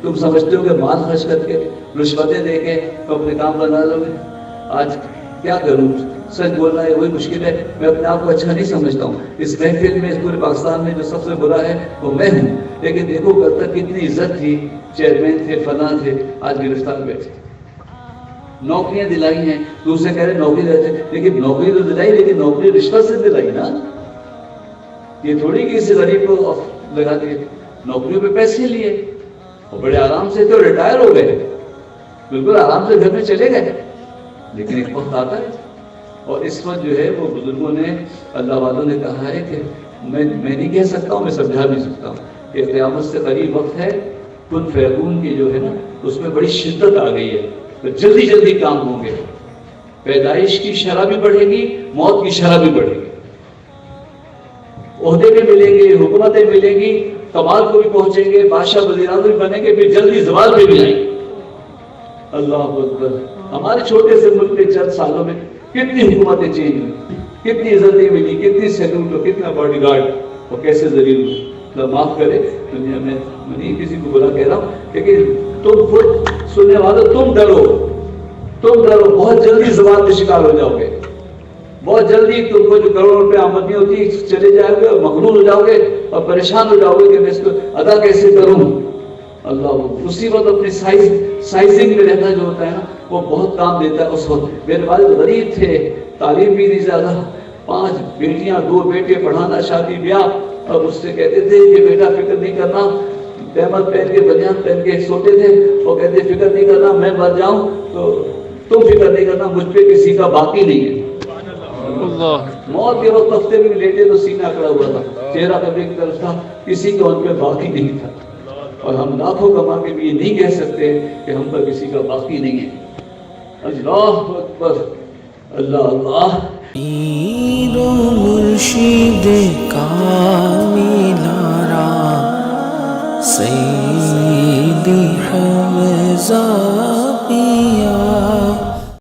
تم سمجھتے ہو کہ مال خرچ کر کے رشوتیں دے کے تو اپنے کام بنا لو گے. آج کیا کروں, سچ بولنا ہے وہی مشکل ہے. میں اپنے آپ کو اچھا نہیں سمجھتا ہوں. اس محفل میں, اس پورے پاکستان میں جو سب سے برا ہے وہ میں ہوں. لیکن دیکھو کل تک کتنی عزت تھی, چیئرمین تھے, فلاں تھے, آج گرفتار بیٹھے. نوکریاں دلائی ہیں, دوسرے کہہ رہے نوکری دیتے, لیکن نوکری تو دلائی, لیکن نوکری رشوت سے دلائی نا. یہ تھوڑی کہ کسی غریب کو لگا دیے. نوکریوں پہ پیسے لیے اور بڑے آرام سے تو ریٹائر ہو گئے, بالکل آرام سے گھر میں چلے گئے. لیکن ایک وقت آتا ہے, اور اس وقت جو ہے وہ بزرگوں نے, اللہ والوں نے کہا ہے کہ میں نہیں کہہ سکتا ہوں, میں سمجھا بھی سکتا ہوں کہ قیامت سے قریب وقت ہے. کن فیکون کی جو ہے نا اس میں بڑی شدت آ گئی ہے, تو جلدی جلدی کام ہوں گے. پیدائش کی شرح بھی بڑھے گی, موت کی شرح بھی بڑھے گی. عہدے بھی ملیں گے, حکومتیں ملیں گی, کمال کو بھی پہنچیں گے, بادشاہ وزیراعظم بھی بنیں گے, پھر جلدی زوال پہ بھی جائیں گے. اللہ اکبر. ہمارے چھوٹے سے ملک کے چند سالوں میں کتنی حکومتیں چینج ہوئی, کتنی عزتیں ملی, کتنی سیلوٹ اور کتنا باڈی گارڈ, اور کیسے ذریعہ ہوئے. اللہ معاف کرے, دنیا میں نہیں کسی کو برا کہہ رہا ہوں, لیکن تم خود سننے والوں تم ڈرو, بہت جلدی زوال کے شکار ہو جاؤ گے. بہت جلدی تم کو جو کروڑوں روپے آمدنی ہوتی ہے چلے جاؤ گے, اور مغرور ہو جاؤ گے, اور پریشان ہو جاؤ گے کہ میں اس کو ادا کیسے کروں. اللہ اسی وقت اپنی سائزنگ میں رہنا جو ہوتا ہے نا وہ بہت کام دیتا ہے. اس وقت میرے والد غریب تھے, تعلیم بھی نہیں زیادہ, 5 بیٹیاں 2 بیٹے, پڑھانا, شادی بیاہ, اور مجھ سے کہتے تھے کہ بیٹا فکر نہیں کرنا. تہمت پہن کے, بنیان پہن کے سوتے تھے, اور کہتے فکر نہیں کرنا, میں مر جاؤں تو تم فکر نہیں کرنا, مجھ پہ کسی کا باقی نہیں ہے. موت کے وقت ہفتے میں لیٹے تو سینہ اکڑا ہوا تھا, چہرہ قبر کی طرف تھا, کسی کا ان پہ باقی نہیں تھا. اور ہم لاکھوں کما کے بھی یہ نہیں کہہ سکتے کہ ہم پر کسی کا باقی نہیں ہے. اللہ اکبر, اللہ اللہ. پیر و مرشد کامل آرا سیدی حمزہ